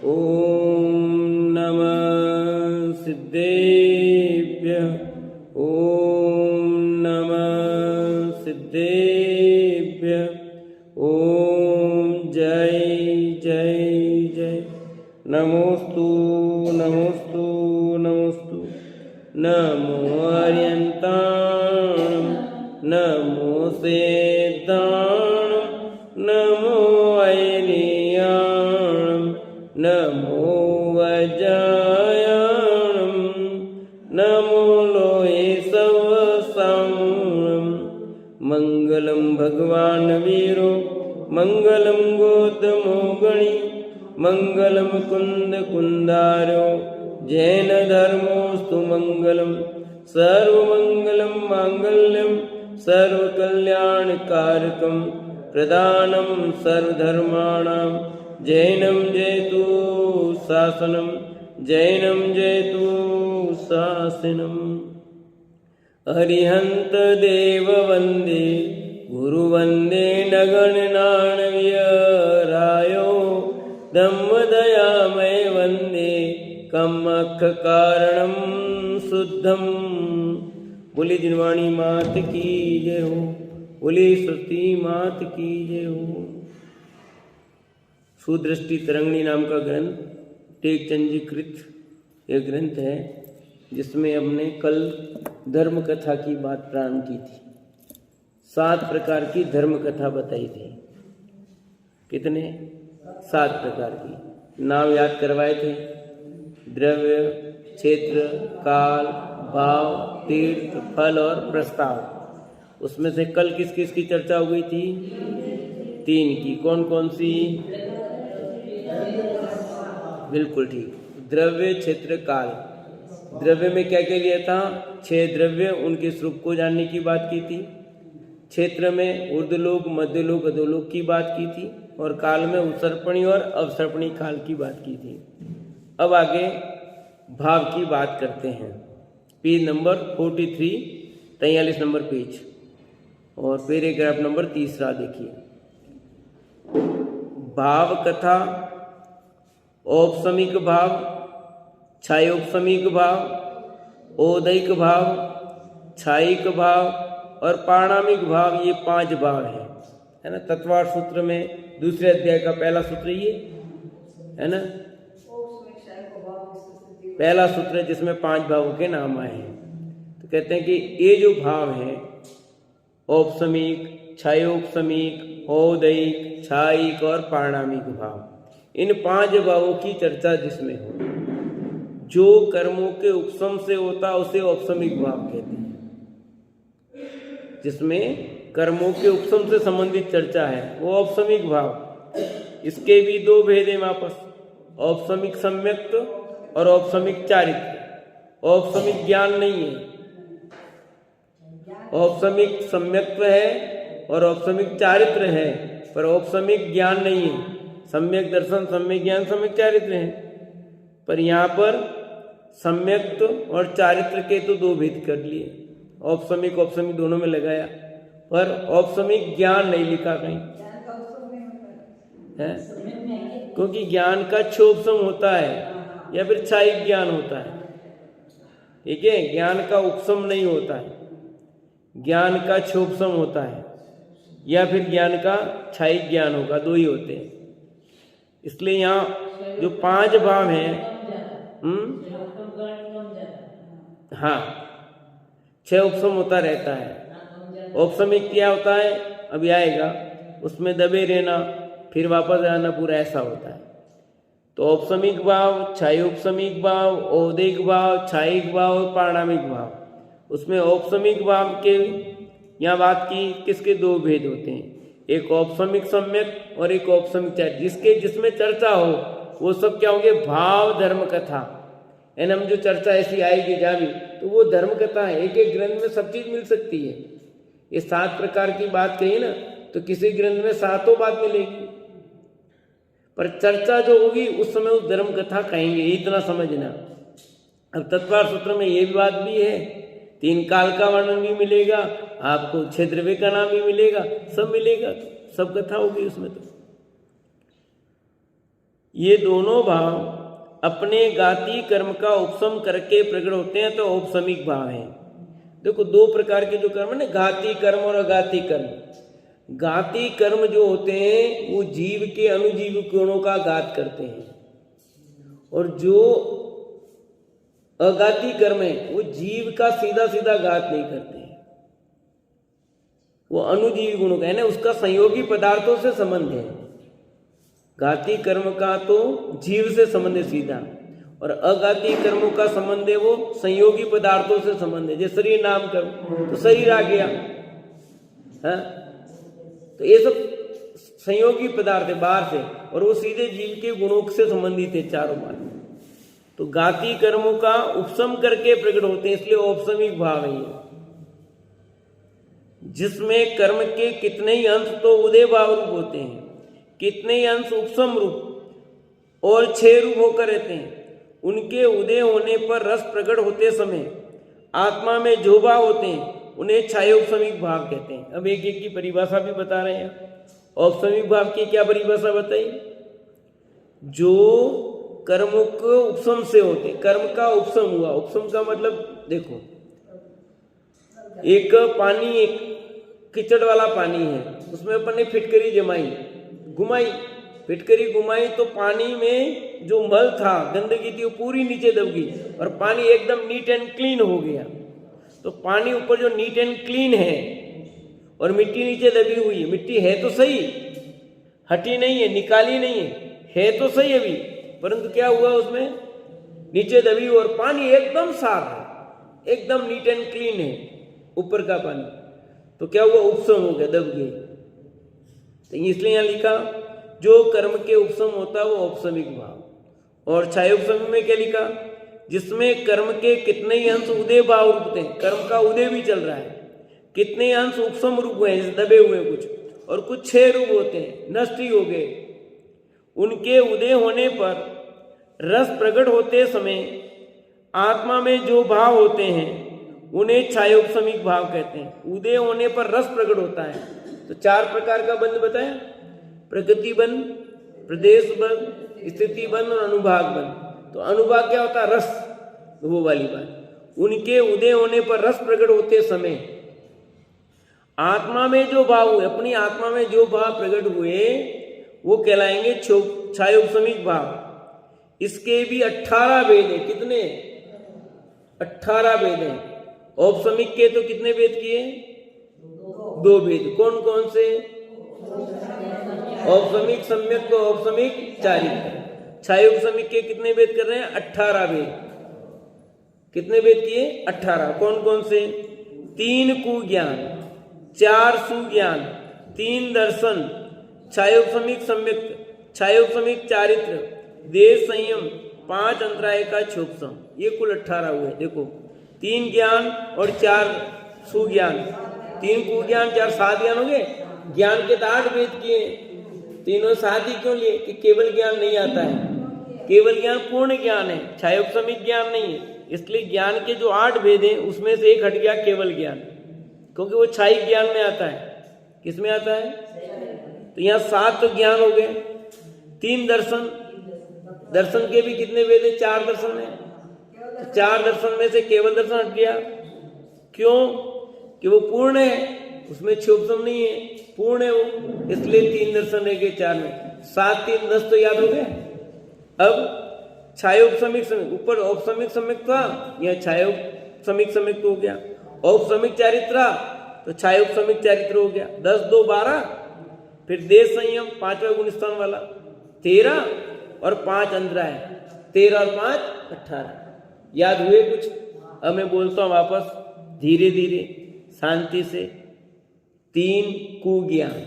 ओम नमः सिद्धेभ्यः। ओम नमः सिद्धेभ्यः। ओम जय जय जय। नमोस्तु नमोस्तु नमोस्तु। नमो अर्यन्ताणं नमो सेताणं नमो ऐलियाणं नमो वज्रायाणं नमो लोहे सवसाणं। मंगलम भगवान वीरो मंगलम गौतमो गणी मंगलम कुंद कुंदारो जैन धर्मोस्तु मंगलम। सर्वमंगलम मांगल्यम सर्वकल्याणकारकम प्रदानम सर्वधर्माणां जैनम जयतु शासनम जैनम जयतु शासनम। अरिहंत देव वंदे गुरु वंदे नगणनाणव्यरायो धम्मदयामय वंदे कमख कारणम शुद्धम। बोली जिनवाणी मात की जय हो। बोली सरस्वती मात की जय हो। सुदृष्टि तरंगिणी नाम का ग्रंथ टेकचंद जी कृत यह ग्रंथ है जिसमें हमने कल धर्म कथा की बात प्रारंभ की थी। 7 प्रकार की धर्म कथा बताई थी। कितने? 7 प्रकार की नाम याद करवाए थे। द्रव्य, क्षेत्र, काल, भाव, तीर्थ, फल और प्रस्ताव। उसमें से कल किस किस की चर्चा हो गई थी? 3 की। कौन कौन सी? बिल्कुल ठीक। द्रव्य, क्षेत्र, काल। द्रव्य में क्या क्या लिया था? 6 द्रव्य, उनके स्वरूप को जानने की बात की थी। क्षेत्र में ऊर्ध्वलोक, मध्यलोक, अधोलोक की बात की थी। और काल में उत्सर्पणी और अवसर्पणी काल की बात की थी। अब आगे भाव की बात करते हैं। पेज नंबर 43, 43 नंबर पेज और पैराग्राफ नंबर 3 देखिए। भाव कथा, औपसमिक भाव, छायोपसमिक भाव, औदैक भाव, छायिक भाव और पाणामिक भाव, ये 5 भाव है ना। तत्वार्थ सूत्र में दूसरे अध्याय का पहला सूत्र ये है ना। पहला सूत्र है जिसमें 5 भावों के नाम आए हैं। तो कहते हैं कि ये जो भाव है औपसमिक, छायोपसमिक, औदैक, छायिक और पाणामिक भाव, इन 5 भावों की चर्चा जिसमें हो, जो कर्मों के उपशम से होता उसे औपसमिक भाव कहते हैं। जिसमें कर्मों के उपशम से संबंधित चर्चा है वो औपसमिक भाव। इसके भी 2 भेद हैं वापस, औपसमिक सम्यक्त और औपसमिक चारित्र। औपसमिक ज्ञान नहीं है, औपसमिक सम्यक्त्व है और औपसमिक चारित्र है, पर औपसमिक ज्ञान नहीं है। सम्यक दर्शन, सम्यक ज्ञान, सम्यक चारित्र है। पर यहाँ पर सम्यक्त और चारित्र के तो 2 भेद कर लिए, औपसमिक औपसमिक दोनों में लगाया, पर औपसमिक ज्ञान नहीं लिखा कहीं है। क्योंकि ज्ञान का क्षोभसम होता है या फिर छायिक ज्ञान होता है। ठीक है, ज्ञान का उपसम नहीं होता है, ज्ञान का क्षोभसम होता है या फिर ज्ञान का छायिक ज्ञान होगा, 2 ही होते हैं। इसलिए यहाँ जो 5 भाव हैं, हाँ 6 उपसम होता रहता है। औपसमिक क्या होता है अभी आएगा, उसमें दबे रहना फिर वापस आना, पूरा ऐसा होता है। तो औपसमिक भाव, छायोपसमिक भाव, औदैक भाव, छायिक भाव और पाणामिक भाव। उसमें औपसमिक भाव के यहाँ बात की किसके 2 भेद होते हैं, एक औपसमिक सम्यक और एक औपसमिक चारित्र। जिसमें चर्चा हो वो सब क्या होंगे? भाव धर्म कथा। एंड हम जो चर्चा ऐसी आएगी जहाँ भी, तो वो धर्म कथा है। एक एक ग्रंथ में सब चीज मिल सकती है। ये 7 प्रकार की बात कही ना, तो किसी ग्रंथ में 7 बात मिलेगी, पर चर्चा जो होगी उस समय उस धर्म कथा कहेंगे, इतना समझना। अब तत्वार्थ सूत्र में ये बात भी है, 3 काल का वर्णन भी मिलेगा आपको, 6 द्रव्य का नाम भी मिलेगा, सब मिलेगा, सब कथा होगी उसमें। तो ये दोनों भाव अपने गाती कर्म का उपशम करके प्रकट होते हैं तो औपसमिक भाव है। देखो दो प्रकार के जो कर्म है ना, घाती कर्म और अघाती कर्म। घाती कर्म जो होते हैं वो जीव के अनुजीव गुणों का घात करते हैं, और जो अघाती कर्म है वो जीव का सीधा सीधा घात नहीं करते हैं, वो अनुजीवी गुणों का है ना, उसका संयोगी पदार्थों से संबंध है। घाती कर्म का तो जीव से संबंध है सीधा, और अघाती कर्मों का संबंध है वो संयोगी पदार्थों से संबंध है। जैसे शरीर नाम कर्म तो शरीर आ गया है, तो ये सब संयोगी पदार्थ है बाहर से, और वो सीधे जीव के गुणों से संबंधित है चारों बार। तो घाती कर्मों का उपशम करके प्रकट होते हैं, इसलिए औपसमिक भाव है ये। जिसमें कर्म के कितने ही अंश तो उदय भाव रूप होते हैं, कितने ही अंश उपशम रूप और 6 रूप होकर रहते हैं। उनके उदय होने पर रस प्रकट होते समय आत्मा में जो भाव होते हैं उन्हें छायोपशमिक भाव कहते हैं। अब एक एक की परिभाषा भी बता रहे हैं। औपसमिक भाव की क्या परिभाषा बताई? जो कर्मों को उपशम से होते, कर्म का उपशम हुआ। उपशम का मतलब देखो, एक पानी, एक कीचड़ वाला पानी है, उसमें अपन ने फिटकरी जमाई, घुमाई, फिटकरी घुमाई तो पानी में जो मल था, गंदगी थी, वो पूरी नीचे दब गई और पानी एकदम नीट एंड क्लीन हो गया। तो पानी ऊपर जो नीट एंड क्लीन है और मिट्टी नीचे दबी हुई है, मिट्टी है तो सही, हटी नहीं है, निकाली नहीं है तो सही अभी, परंतु क्या हुआ उसमें नीचे दबी और पानी एकदम साफ है, एकदम नीट एंड क्लीन है ऊपर का पानी। तो क्या हुआ? उपशम हो गया, दब गई। तो इसलिए यहां लिखा जो कर्म के उपशम होता है वो औपसमिक भाव। और छायोपशम में क्या लिखा? जिसमें कर्म के कितने ही अंश उदय भाव रूप थे, कर्म का उदय भी चल रहा है, कितने अंश उपशम रूप हुए हैं, दबे हुए कुछ, और कुछ 6 रूप होते हैं, नष्ट ही हो गए। उनके उदय होने पर रस प्रकट होते समय आत्मा में जो भाव होते हैं उन्हें छायोपशमिक भाव कहते हैं। उदय होने पर रस प्रकट होता है। तो 4 प्रकार का बंध बताया, प्रकृति बंध, प्रदेश बंध, स्थिति बंध और अनुभाग बंध। तो अनुभाग क्या होता है? रस, वो वाली बात। उनके उदय होने पर रस प्रकट होते समय आत्मा में जो भाव हुए, अपनी आत्मा में जो भाव प्रकट हुए वो कहलाएंगे छायोपशमिक भाव। इसके भी 18 भेद है। कितने? 18 भेद हैं। औपसमिक के तो कितने भेद किए? 2 भेद। कौन कौन से? औपसमिक, सम्यक तो औपसमिक, चारित्र। छायोपशमिक के कितने भेद कर रहे हैं? 18 भेद। कितने भेद किए? 18। कौन कौन से? 3 कुज्ञान, 4 सुज्ञान, 3 दर्शन, छायोपशमिक सम्यक, छायोपशमिक चारित्र, देश संयम, 5 अंतराय का क्षोभसम। ये कुल 18 हुए। देखो 3 ज्ञान और 4 सुज्ञान, 3 कुज्ञान, 4 7 ज्ञान हो गए। ज्ञान के तो 8 भेद किए, तीनों 7 ही क्यों लिए? कि केवल ज्ञान नहीं आता है, केवल ज्ञान पूर्ण ज्ञान है, छायोपशमिक ज्ञान नहीं है। इसलिए ज्ञान के जो 8 भेद हैं उसमें से एक हट गया केवल ज्ञान, क्योंकि वो छाई ज्ञान में आता है। किस में आता है? तो यहाँ 7 तो ज्ञान हो गए। 3 दर्शन, दर्शन के भी कितने भेद है? 4 दर्शन है। तो 4 दर्शन में से केवल दर्शन हट गया। क्यों? कि वो पूर्ण है, उसमें क्षोभसम नहीं है, पूर्ण है वो, इसलिए 3 दर्शन रह गए 4 में। 7 3 10 तो याद हो गए। अब छायोपशमिक सम्यक, ऊपर औपसमिक सम्यक था, यह छायोपशमिक सम्यक हो गया। औपसमिक चारित्र तो छायोपशमिक चारित्र हो गया। 10 2 12, फिर देश संयम 5वां गुण स्थान वाला 13 और 5 अंतराय, 13 और 5 18। याद हुए कुछ? अब मैं बोलता हूं वापस धीरे धीरे शांति से। 3 कुज्ञान,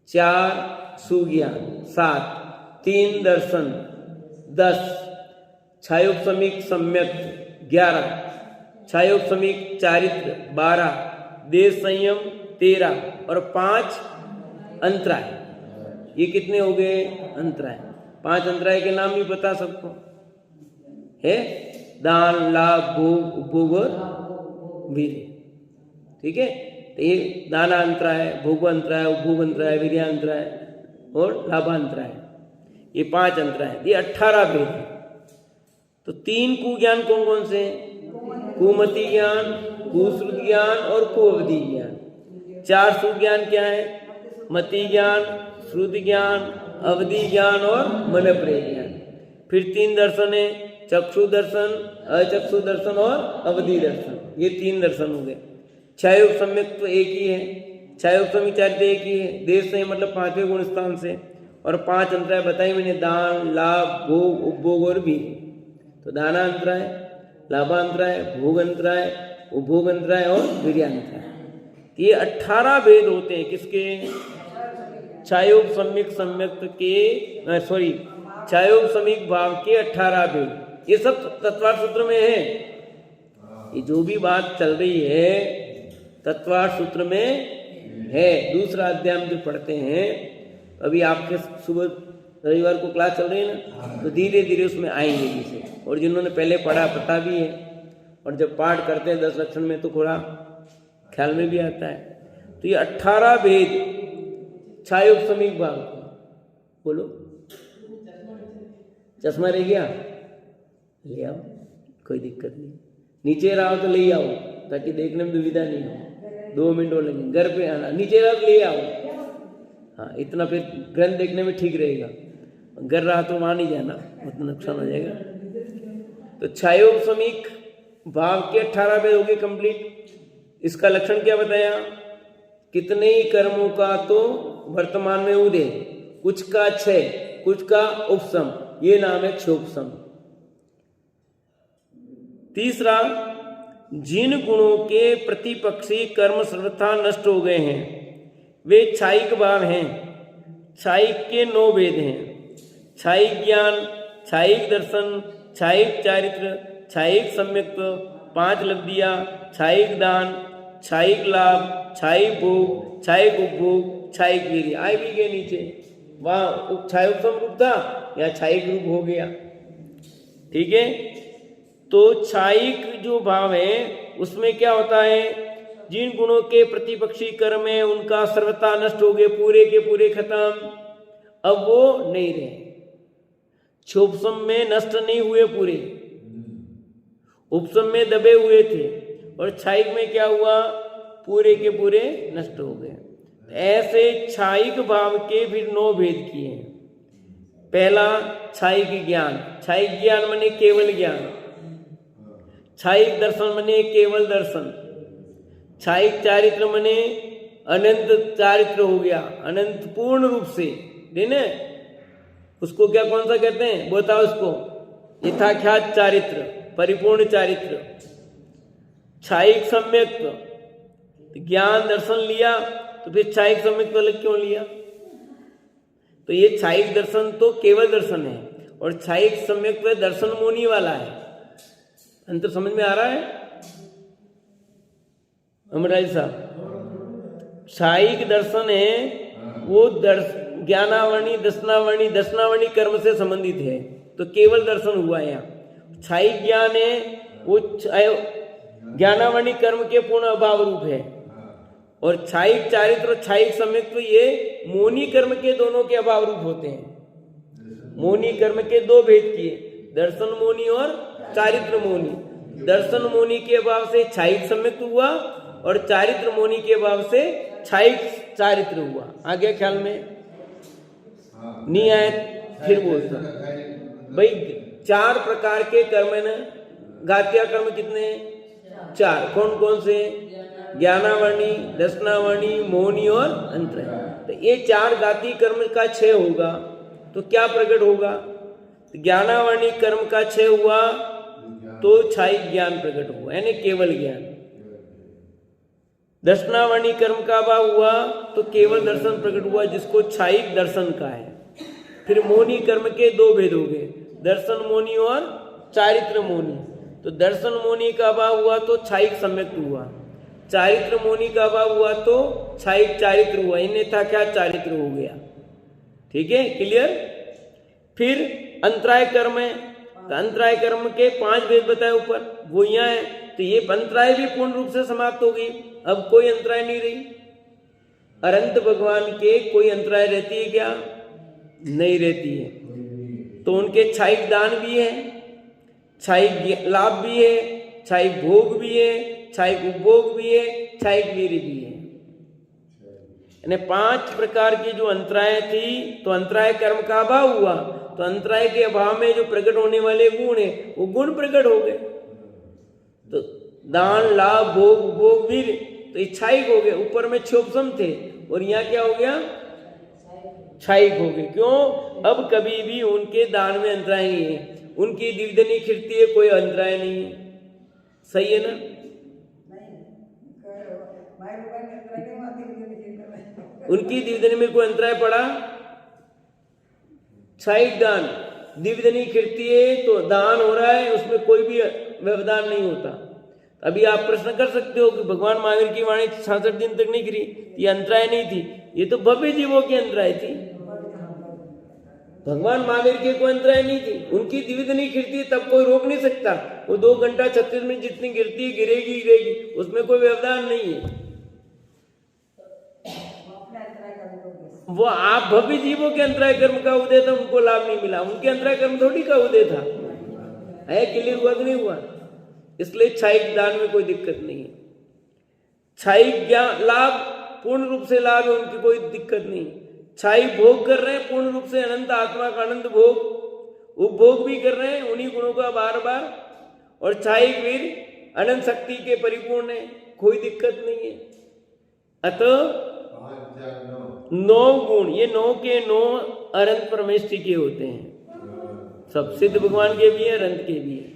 4 सुज्ञान, 7 3 दर्शन, 10 छायोपशमिक सम्यक, 11 छायोपशमिक चारित्र, 12 देश संयम, 13 और 5 अंतराय। ये कितने हो गए? अंतराय। 5 अंतराय के नाम भी पता सबको है? दान, लाभ, भोग, उपभोग और वीर्य। ठीक है? तो ये दाना अंतराय, भोग अंतराय, उपभोग अंतराय, वीर्य अंतराय और लाभांतराय। ये 5 अंतराय हैं, ये 18 भेद हैं। तो 3 कुज्ञान कौन कौन से हैं? कुमति ज्ञान, कुश्रुत ज्ञान और कुअवधि ज्ञान। 4 सुज्ञान क्या है? मति ज्ञान, श्रुति ज्ञान, अवधि ज्ञान और मनप्रिय ज्ञान। फिर 3 दर्शन है, चक्षु दर्शन, अचक्षु दर्शन और अवधि दर्शन। ये 3 दर्शन हो गए। छायोग सम्यक तो एक ही है, छायोग सम्यक चारित्र एक ही है, देश से मतलब 5वें गुण स्थान से। और 5 अंतराय बताई मैंने, दान, लाभ, भोग, उपभोग और भी। तो दानांतराय, लाभांतराय, भोगांतराय, उपभोगांतराय और वीर्यान्तराय। ये 18 भेद होते हैं किसके? छायोग सम्यक के छायोग सम्यक भाव के 18 भेद। ये सब तत्वार्थ सूत्र में है। ये जो भी बात चल रही है तत्वार्थ सूत्र में है। दूसरा अध्याय में जो पढ़ते हैं, अभी आपके सुबह रविवार को क्लास चल रही है ना, तो धीरे धीरे उसमें आएंगे जिसे। और जिन्होंने पहले पढ़ा पता भी है, और जब पाठ करते हैं 10 लक्षण में तो थोड़ा ख्याल में भी आता है। तो ये 18 भेद छायोग सम्यक भाव के। बोलो, चश्मा रह गया? ले आओ, कोई दिक्कत नहीं। नीचे रहो तो ले आओ, ताकि देखने में दुविधा नहीं हो। 2 मिनट और लगेंगे, घर पे आना, नीचे रहो तो ले आओ। हाँ, इतना फिर ग्रंथ देखने में ठीक रहेगा। घर रहा तो वहां नहीं जाना, उतना नुकसान हो जाएगा। तो छायोग सम्यक भाव के 18 भेद हो गए कंप्लीट। इसका लक्षण क्या बताया? कितने ही कर्मों का तो वर्तमान में उदय, कुछ का क्षय, कुछ का उपशम, ये नाम है क्षोभसम। तीसरा, जिन गुणों के प्रतिपक्षी कर्म सर्वथा नष्ट हो गए हैं वे क्षायिक भाव हैं। क्षायिक के 9 भेद हैं। क्षायिक ज्ञान, क्षायिक दर्शन, क्षायिक चारित्र, क्षायिक सम्यक्त्व, 5 लब्धियां, क्षायिक दान, क्षायिक लाभ, क्षायिक भोग, क्षायिक उपभोग, क्षायिक वीर्य। आए भी गए नीचे, वहां क्षायोपम रूप था या क्षायिक रूप हो गया। ठीक है, तो क्षायिक जो भाव है उसमें क्या होता है? जिन गुणों के प्रतिपक्षी कर्म है उनका सर्वथा नष्ट हो गए, पूरे के पूरे खत्म, अब वो नहीं रहे। क्षोभसम में नष्ट नहीं हुए पूरे, उपसम में दबे हुए थे, और क्षायिक में क्या हुआ? पूरे के पूरे नष्ट हो गए। ऐसे क्षायिक भाव के फिर 9 भेद किए हैं। पहला, क्षायिक ज्ञान। क्षायिक ज्ञान माने केवल ज्ञान। क्षायिक दर्शन माने केवल दर्शन। क्षायिक चारित्र माने अनंत चारित्र हो गया, अनंत पूर्ण रूप से। देने उसको क्या कौन सा कहते हैं? बताओ उसको। यथाख्यात चारित्र, परिपूर्ण चारित्र। क्षायिक सम्यक्त्व, ज्ञान दर्शन लिया तो फिर क्षायिक सम्यक्त्व अलग क्यों लिया? तो ये क्षायिक दर्शन तो केवल दर्शन है, और क्षायिक सम्यक्त्व दर्शन मोनी वाला है। अंतर समझ में आ रहा है अमराज साहब? क्षायिक दर्शन है वो ज्ञानावरणी, दर्शनावरणी कर्म से संबंधित है, तो केवल दर्शन हुआ है यहाँ। क्षायिक ज्ञान है वो ज्ञानावरणी कर्म के पूर्ण अभाव रूप है, और क्षायिक चारित्र और क्षायिक सम्यक्त्व ये मोनी कर्म के दोनों के अभाव रूप होते हैं। मोनी कर्म के 2 भेद किए, दर्शन मोनी और चारित्र मोनी। दर्शन मोनी के अभाव से क्षायिक सम्यक्त्व हुआ, और चारित्र मोनी के अभाव से क्षायिक चारित्र हुआ। आ गया ख्याल में? नहीं आए फिर बोलता भाई। 4 प्रकार के कर्म है ना, घात्या कर्म कितने हैं? 4। कौन कौन से? ज्ञानावरणी, दर्शनावरणी, मोहनी और अंतरय। तो ये 4 घाती कर्म का क्षय होगा तो क्या प्रकट होगा? ज्ञानावरणी कर्म का क्षय हुआ तो क्षायिक ज्ञान प्रकट हुआ, यानी केवल ज्ञान। दर्शनावरणी कर्म का अभाव हुआ तो केवल दर्शन प्रकट हुआ, जिसको क्षायिक दर्शन का है। फिर मोनी कर्म के 2 भेद हो गए, दर्शन मोनी और चारित्र मोनी। तो दर्शन मोनी का अभाव हुआ तो क्षायिक सम्यक्त्व हुआ, चारित्र मोनी का अभाव हुआ तो क्षायिक चारित्र हुआ, इन्हें था क्या? चारित्र हो गया। ठीक है, क्लियर? फिर अंतराय कर्म है, तो अंतराय कर्म के 5 भेद बताए ऊपर, वो यहाँ है। तो ये अंतराय भी पूर्ण रूप से समाप्त हो गई, अब कोई अंतराय नहीं रही। अनंत भगवान के कोई अंतराय रहती है क्या? नहीं रहती है। तो उनके क्षयिक दान भी है, क्षयिक लाभ भी है, क्षयिक भोग भी है, क्षयिक उपभोग भी है, क्षयिक वीर्य भी है। यानी 5 प्रकार की जो अंतराय थी, तो अंतराय कर्म का अभाव हुआ, तो अंतराय के अभाव में जो प्रकट होने वाले गुण है वो गुण प्रकट हो गए। तो दान, लाभ, भोग, उपभोग, वीर्य तो इच्छाइक हो गए। ऊपर में क्षोभसम थे और यहाँ क्या हो गया? क्षयिक हो गए। क्यों? अब कभी भी उनके दान में अंतराय नहीं है, उनकी दिवदनी खिरती है, कोई अंतराय नहीं है। सही है ना? उनकी दिवदनी में कोई अंतराय पड़ा? क्षयिक दान, दिवदनी खिरती है तो दान हो रहा है, उसमें कोई भी व्यवधान नहीं होता। अभी आप प्रश्न कर सकते हो कि भगवान महावीर की वाणी 66 दिन तक नहीं गिरी, ये अंतराय नहीं थी, ये तो भव्य जीवों की अंतराय थी। भगवान महावीर की कोई अंतराय नहीं थी, उनकी दिवदनी गिरती है तब कोई रोक नहीं सकता। वो 2 घंटा 36 मिनट जितनी गिरती है गिरेगी गिरेगी, उसमें कोई व्यवधान नहीं है। वो आप भव्य जीवों के अंतराय कर्म का उदय था, उनको लाभ नहीं मिला, उनके अंतराय कर्म थोड़ी का उदय था, है क्लियर हुआ कि नहीं हुआ? इसलिए क्षयिक दान में कोई दिक्कत नहीं है। क्षयिक ज्ञान लाभ पूर्ण रूप से लाभ है, उनकी कोई दिक्कत नहीं। क्षयिक भोग कर रहे हैं पूर्ण रूप से, अनंत आत्मा का आनंद भोग, उपभोग भी कर रहे हैं उन्हीं गुणों का बार बार। और क्षयिक वीर अनंत शक्ति के परिपूर्ण है, कोई दिक्कत नहीं है। अतः 9 गुण, ये 9 के 9 अनंत परमेष्टि के होते हैं, सब सिद्ध भगवान के भी है, अनंत के भी है।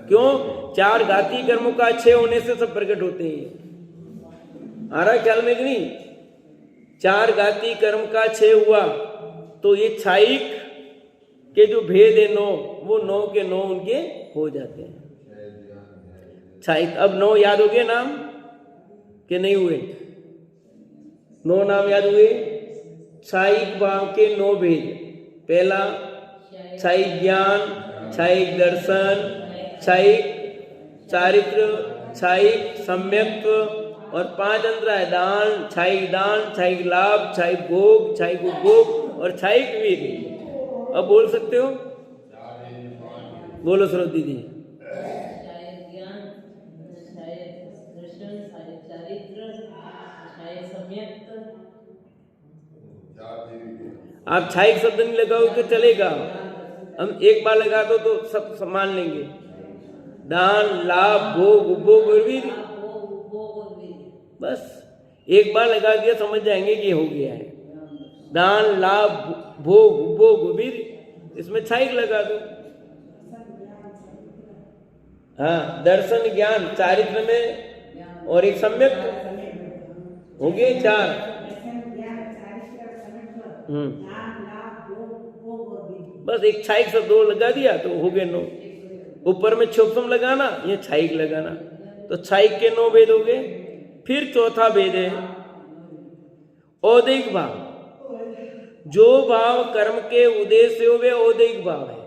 क्यों? 4 घाती कर्मों का क्षय होने से सब प्रकट होते हैं। आ रहा ख्याल में कि नहीं? 4 घाती कर्म का क्षय हुआ तो ये क्षयिक के जो भेद है 9, वो 9 के 9 उनके हो जाते हैं। क्षयिक, अब 9 याद हो गए नाम कि नहीं हुए? 9 नाम याद हुए? क्षयिक भाव के 9 भेद। पहला क्षयिक ज्ञान, क्षयिक दर्शन, क्षयिक चारित्र, क्षयिक सम्यक और 5 अंतराय दान, क्षयिक दान, क्षयिक लाभ, क्षयिक भोग, क्षयिक उपभोग और क्षयिक वीर्य। अब बोल सकते हो? बोलो श्रोत दीदी। आप क्षयिक शब्द नहीं लगाओ तो चलेगा, हम एक बार लगा दो तो सब मान लेंगे। दान, लाभ, भोग, उपभोग और वीर्य, बस एक बार लगा दिया समझ जाएंगे कि हो गया है। दान, लाभ, भोग, उपभोग, वीर्य, इसमें क्षयिक लगा दो। हाँ, दर्शन, ज्ञान, चारित्र में और एक सम्यक हो गए 4। बस एक क्षयिक शब्द दो लगा दिया तो हो गए 9। ऊपर में क्षोभसम लगाना, ये क्षयिक लगाना, तो क्षयिक के 9 भेद हो गए। फिर चौथा भेद है औदैहिक भाव। जो भाव कर्म के उद्देश्य से हो वे औदैहिक भाव है।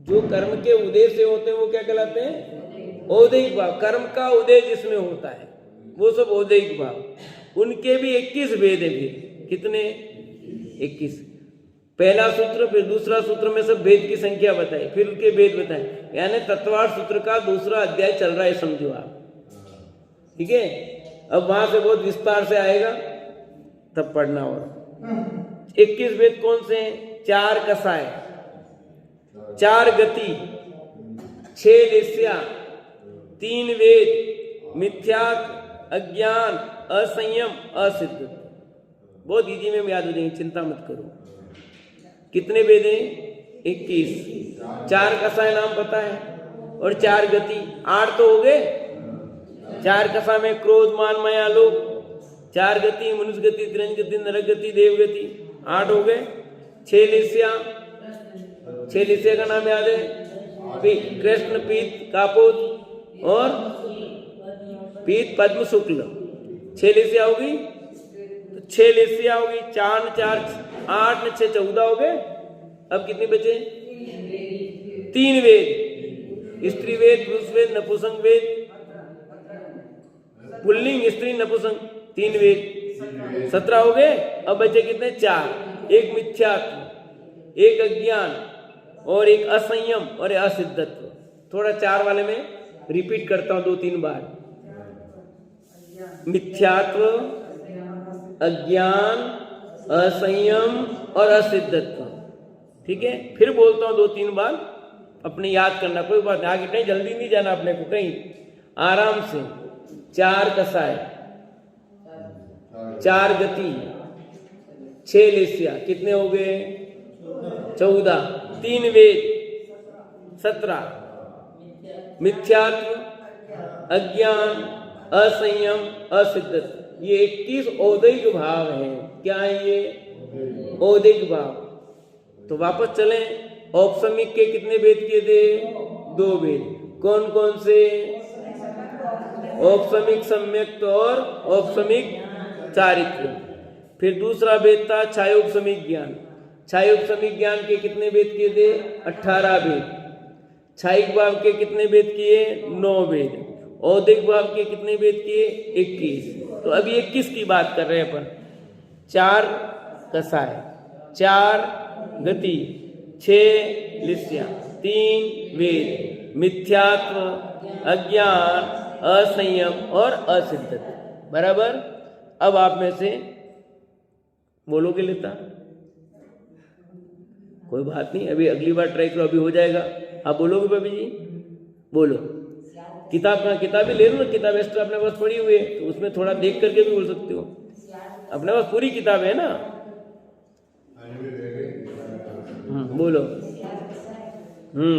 जो कर्म के उद्देश्य से होते हैं वो क्या कहलाते हैं? औदैहिक भाव। कर्म का उद्देश्य जिसमें होता है वो सब औदैहिक भाव। उनके भी 21 भेद है। फिर कितने? 21। पहला सूत्र, फिर दूसरा सूत्र में सब भेद की संख्या बताई, फिर उनके भेद बताए। यानी तत्वार्थ सूत्र का दूसरा अध्याय चल रहा है, समझो आप। ठीक है, अब वहां से बहुत विस्तार से आएगा तब पढ़ना होगा। 21 भेद कौन से हैं? 4 कसाय, 4 गति, 6 लिस्या, 3 वेद, मिथ्याक, अज्ञान, असंयम, असिद्ध। बहुत इजी में याद हो जाएंगे, चिंता मत करो। कितने वेद हैं? 21। 4 कसाय नाम पता है और 4 गति, 8 तो हो गए। 4 कसा में क्रोध, मान, माया, लोभ। 4 गति, मनुष्य गति, तिरंज गति, नरक गति, देव गति, 8 हो गए। 6 लिस्या, 6 लिस्या का नाम याद है? कृष्ण, पीत, कापोत और पीत, पद्म, शुक्ल। 6 लिस्या होगी तो 6 लिस्या होगी। 4 4 8 6 14 हो गए। अब कितने बचे? 3 वेद, स्त्री वेद, पुरुष वेद, नपुंसक वेद, पुल्लिंग, स्त्री, नपुंसक, 3 वेद, 17 हो गए। अब बचे कितने? 4। एक मिथ्यात्व, एक अज्ञान और एक असंयम और एक असिद्धत्व। थोड़ा 4 वाले में रिपीट करता हूं 2-3 बार। मिथ्यात्व, अज्ञान, असंयम और असिद्धत्व। ठीक है, फिर बोलता हूं 2-3 बार, अपने याद करना, कोई बात नहीं, आगे कहीं जल्दी नहीं जाना अपने को, कहीं आराम से। 4 कसाय, 4 गति, 6 लेस्या, कितने हो गए? 14, 3 वेद, 17, मिथ्यात्व, अज्ञान, असंयम, असिद्धत्व, ये 21 औदिक भाव है। क्या है ये? औदिक भाव। तो वापस चलें, औपसमिक के कितने वेद किए थे? 2 वेद। कौन कौन से? औपसमिक सम्यक्त और औपसमिक चारित्र। फिर दूसरा वेद था छायोपसमिक ज्ञान। छायोपसमिक ज्ञान के कितने वेद किए थे? 18 वेद। छायिक भाव के कितने वेद किए? 9 वेद। औदिक भाव के कितने वेद किए? 21। तो अभी 21 की बात कर रहे हैं अपन। 4 कसाय, 4 गति, 6 लिस्या, 3 वेद, मिथ्यात्व, अज्ञान, असंयम और असिद्धत्व। बराबर। अब आप में से बोलोगे लेता? कोई बात नहीं, अभी अगली बार ट्राई करो, अभी हो जाएगा। आप बोलोगे भाभी जी? बोलो। किताब ही ले लो ना, किताब एक्स्ट्रा अपने पास पड़ी हुई है, तो उसमें थोड़ा देख करके भी बोल सकते हो। अपने पास पूरी किताब है ना। बोलो।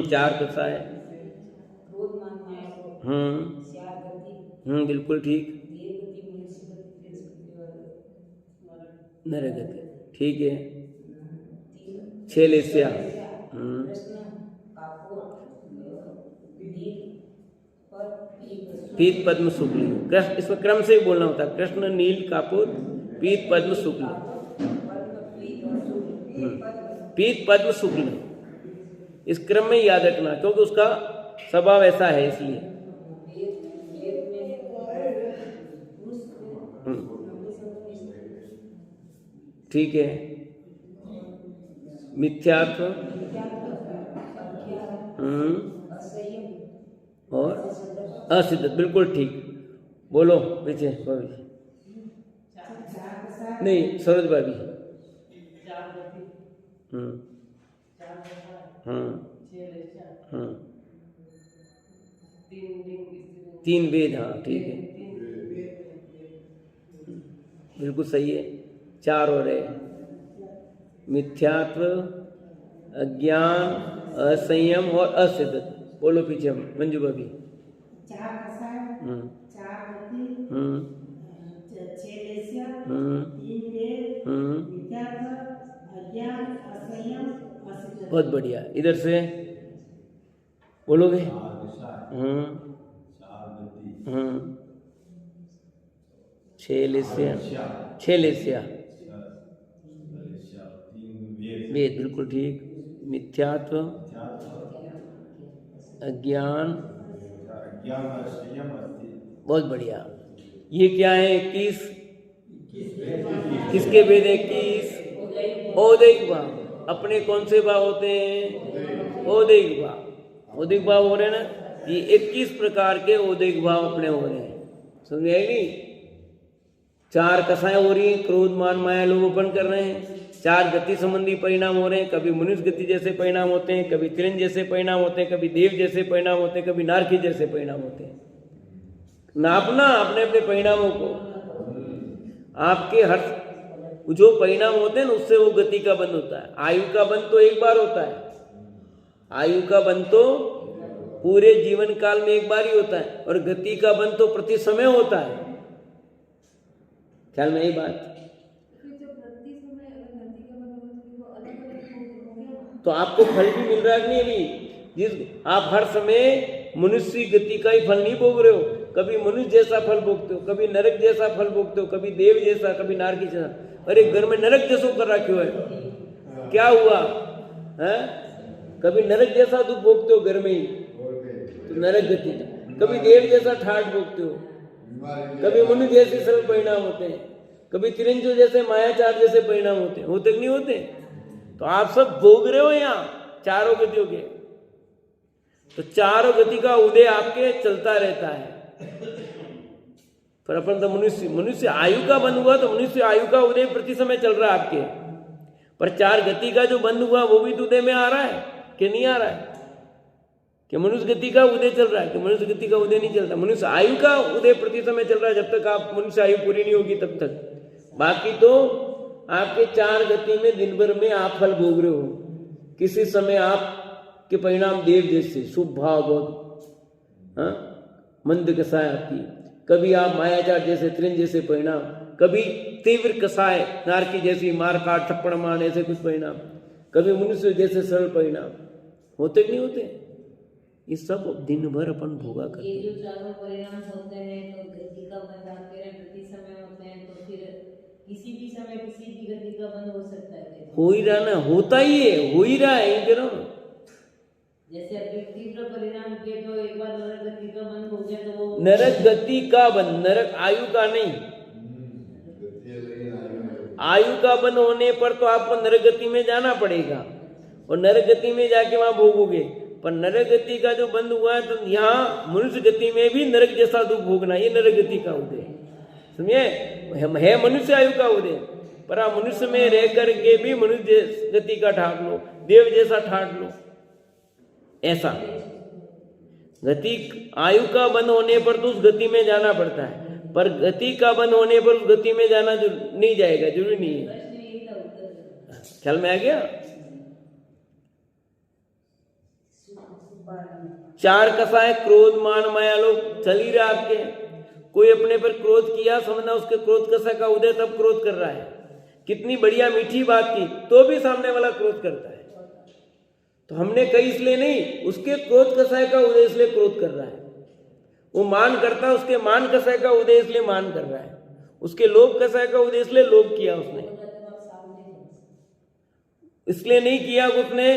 4 कसा है। बिल्कुल ठीक। नरगति, ठीक है। 6 लेस्या, पीत पद्म शुक्ल। कृष्ण, इसमें क्रम से ही बोलना होता है। कृष्ण, नील, कापुर, पीत पद्म शुक्ल। पीत पद्म शुक्ल, इस क्रम में याद रखना, क्योंकि उसका स्वभाव ऐसा है, इसलिए। ठीक है। मिथ्यात्व और असिद्ध, बिल्कुल ठीक। बोलो पीछे भाभी। नहीं, सरोज भाभी। 3 वेद, हाँ ठीक है, बिल्कुल सही है। 4 हो रहे, मिथ्यात्व, अज्ञान, असंयम और असिद्ध। बोलो पीछे मंजू भाभी। 4 कसाय, 4 गति, 6 लेस्या, 3 वेद, मिथ्यात्व, अज्ञान, असंयम, असिद्ध। बहुत बढ़िया। इधर से बोलोगे? 6 लेस्या, 6 लेस्या, वेद, बिल्कुल ठीक। मिथ्यात्व, अज्ञान, बहुत बढ़िया। ये क्या है? 21। किसके वेद? 21 औदिक भाव। अपने कौन से भाव होते हैं? औदिक भाव। औदिक भाव हो रहे हैं ना, ये 21 प्रकार के औदिक भाव अपने हो रहे हैं। समझ आएगी? 4 कसाएं हो रही हैं, क्रोध, मान, माया, लोभोपन कर रहे हैं। 4 गति संबंधी परिणाम हो रहे हैं। कभी मनुष्य गति जैसे परिणाम होते हैं, कभी तिरंज जैसे परिणाम होते हैं, कभी देव जैसे परिणाम होते हैं, कभी नारकी जैसे परिणाम होते हैं। नापना अपने अपने परिणामों को। आपके हर जो परिणाम होते हैं ना, उससे वो गति का बंध होता है। आयु का बंध तो एक बार होता है। आयु का बंध तो पूरे जीवन काल में एक बार ही होता है, और गति का बंध तो प्रति समय होता है। ख्याल में यही बात। तो आपको फल भी मिल रहा है नहीं? अभी जिस आप हर समय मनुष्य गति का ही फल नहीं भोग रहे हो। कभी मनुष्य जैसा फल भोगते हो, कभी नरक जैसा फल भोगते हो, कभी देव जैसा, कभी नारकी जैसा। अरे घर में नरक जैसो कर रखे है, क्या हुआ है? कभी नरक जैसा दुख भोगते हो घर में ही, तो नरक गति। कभी देव जैसा ठाठ भोगते हो, कभी मनुष्य जैसे सरल परिणाम होते हैं, कभी तिरंजो जैसे, मायाचार जैसे परिणाम होते हैं। होते नहीं होते? तो आप सब भोग रहे हो यहाँ चारों गतियों के। तो चारों गति का उदय आपके चलता रहता है। पर अपन तो मनुष्य आयु का बंध हुआ, तो मनुष्य आयु का उदय प्रति समय चल रहा है आपके। पर चार गति का जो बंध हुआ वो भी तो उदय में आ रहा है कि नहीं आ रहा है? कि मनुष्य गति का उदय चल रहा है कि मनुष्य गति का उदय नहीं चलता? मनुष्य आयु का उदय प्रति समय चल रहा है, जब तक आप मनुष्य आयु पूरी नहीं होगी तब तक। बाकी तो आपके चार गति में दिन भर में आप फल भोग रहे हो। किसी समय आपके परिणाम देव जैसे शुभ भाव बहुत मंद कसाय आपकी, कभी आप मायाचार जैसे त्रिन जैसे परिणाम, कभी तीव्र कसाय नारकी जैसी मार काट थप्पड़ मार ऐसे कुछ परिणाम, कभी मनुष्य जैसे सरल परिणाम होते कि नहीं होते? ये सब दिन भर अपन भोगा करते हैं। ये जो चारों परिणाम होते हैं तो गति का बंध आपके प्रति समय होते हैं, तो फिर किसी भी समय किसी भी गति का बंध हो सकता है। हो ही रहा ना, होता ही है, हो ही रहा है, ये कह रहा हूं। जैसे अभी तीव्र परिणाम के तो एक बार नरक गति का बंद हो गया तो वो नरक गति का बंध, नरक आयु का नहीं। आयु का बंध होने पर तो आपको नरक गति में जाना पड़ेगा और नरक गति में जाके वहां भोगोगे। पर नरक गति का जो बंद हुआ है तो यहाँ मनुष्य गति में भी नरक जैसा दुख भोगना, ये नरक गति का उदय समझे है। मनुष्य आयु का उदय, पर आप मनुष्य में रह करके भी मनुष्य गति का ठाक लो, देव जैसा ठाक लो। ऐसा गति आयु का बंद होने पर तो उस गति में जाना पड़ता है, पर गति का बंद होने पर उस गति में जाना जो नहीं जाएगा, जरूरी नहीं है। ख्याल में आ गया? चार कसाय क्रोध मान माया लोग चल ही रहा आपके। कोई अपने पर क्रोध किया, समझना उसके क्रोध कसा का उदय तब क्रोध कर रहा है। कितनी बढ़िया मीठी बात की तो भी सामने वाला क्रोध करता है। तो हमने कही इसलिए नहीं, उसके क्रोध कसाय का उदय इसलिए क्रोध कर रहा है। वो मान करता है, उसके मान कसाय का उदय इसलिए मान कर रहा है। उसके लोभ कसाय का उदय इसलिए लोभ किया उसने, इसलिए नहीं किया उसने।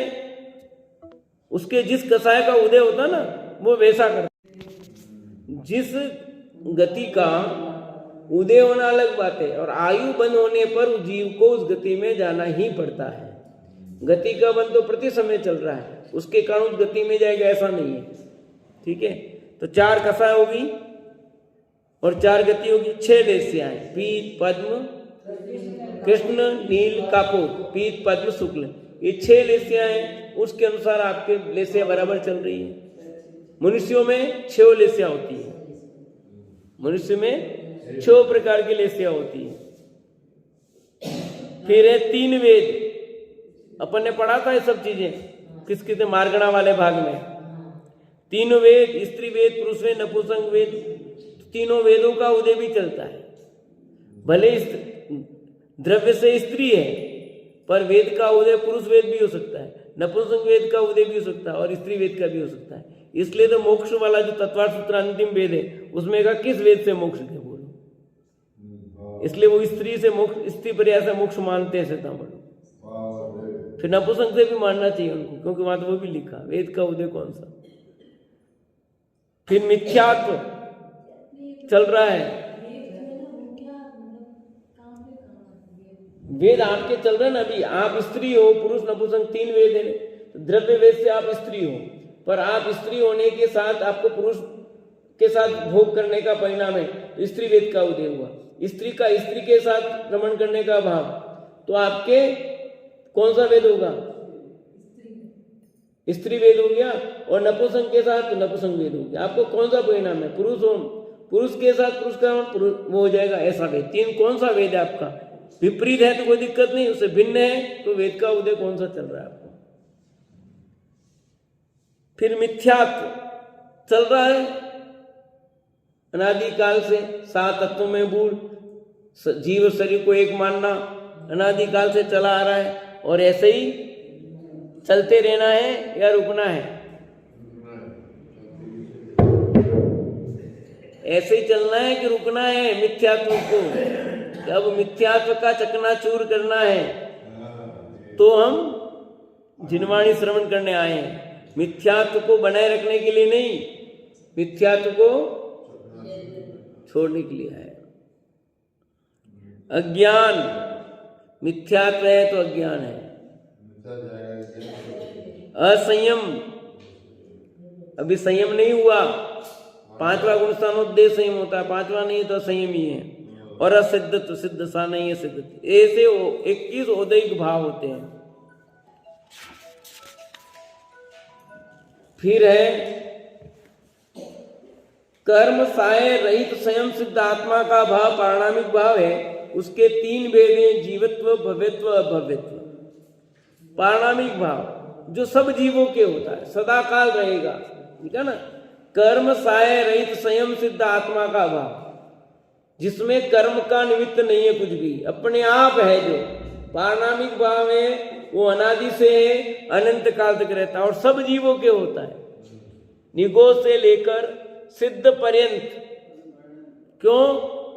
उसके जिस कसाय का उदय होता ना वो वैसा करता। जिस गति का उदय होना अलग बात है, और आयु बंद होने पर जीव को उस गति में जाना ही पड़ता है। गति का बंद तो प्रति समय चल रहा है, उसके कारण उस गति में जाएगा ऐसा नहीं है। ठीक है, तो चार कसाय होगी और चार गति होगी। 6 लेस्याएं, पीत पद्म कृष्ण नील कापोत, पीत पद्म शुक्ल, ये 6 लेस्याएं। उसके अनुसार आपके लेस्या बराबर चल रही है। मनुष्यों में 6 लेस्या होती है, मनुष्य में 6 प्रकार की लेस्या होती है। फिर है 3 वेद, अपन ने पढ़ा था ये सब चीजें किस किस मार्गणा वाले भाग में। 3 वेद, स्त्री वेद, पुरुष वेद, नपुंसक वेद, तीनों वेदों का उदय भी चलता है। भले द्रव्य से स्त्री है, पर वेद का उदय पुरुष वेद भी हो सकता है, नपुंसक वेद का उदय भी हो सकता है और स्त्री वेद का भी हो सकता है। इसलिए तो मोक्ष वाला जो तत्वार्थ सूत्र अंतिम वेद है उसमें कहा किस वेद से मोक्ष के बोलो, इसलिए वो स्त्री से मोक्ष, स्त्री पर्याय से मोक्ष मानते हैं श्वेतांबर। फिर नपुंसक से भी मानना चाहिए उनको, क्योंकि वहां तो वो भी लिखा वेद का उदय कौन सा। फिर मिथ्यात्व चल रहा है, वेद आपके चल रहे हैं ना अभी। आप स्त्री हो, पुरुष नपुंसक 3 वेद है। तो द्रव्य वेद से आप स्त्री हो, पर आप स्त्री होने के साथ आपको पुरुष के साथ भोग करने का परिणाम है, स्त्री वेद का उदय हुआ। स्त्री का स्त्री के साथ रमण करने का भाव, तो आपके कौन सा वेद होगा? स्त्री वेद हो गया। और नपुंसक के साथ तो नपुंसक वेद हो गया। आपको कौन सा परिणाम है? पुरुष हो, पुरुष के साथ पुरुष का वो हो जाएगा ऐसा वेद। 3 कौन सा वेद है आपका? विपरीत है तो कोई दिक्कत नहीं, उससे भिन्न है तो वेद का उदय कौन सा चल रहा है आपको। फिर मिथ्यात्व चल रहा है अनादिकाल से। 7 तत्वों में बूढ़, जीव शरीर को एक मानना अनादिकाल से चला आ रहा है, और ऐसे ही चलते रहना है या रुकना है? ऐसे ही चलना है कि रुकना है मिथ्यात्व को? अब मिथ्यात्व का चकनाचूर करना है तो हम जिनवाणी श्रवण करने आए हैं। मिथ्यात्व को बनाए रखने के लिए नहीं, मिथ्यात्व को छोड़ने के लिए आए। अज्ञान, मिथ्यात्व है तो अज्ञान है। असंयम, अभी संयम नहीं हुआ। पांचवा गुण स्थानोदय संयम होता है, पांचवा नहीं तो संयम ही है। और असिद्ध तो सिद्ध सा नहीं है सिद्ध, ऐसे 21 औदयिक भाव होते हैं। फिर है कर्म साय रहित स्वयं सिद्ध आत्मा का भाव पारणामिक भाव है। उसके 3 भेद हैं, जीवत्व, भव्यत्व, अभव्यत्व। पारणामिक भाव जो सब जीवों के होता है, सदा काल रहेगा, ठीक है ना। कर्म साय रहित स्वयं सिद्ध आत्मा का भाव, जिसमें कर्म का निमित्त नहीं है कुछ भी, अपने आप है। जो पारणामिक भाव है वो अनादि से है, अनंत काल तक रहता है और सब जीवों के होता है, निगो से लेकर सिद्ध पर्यंत। क्यों?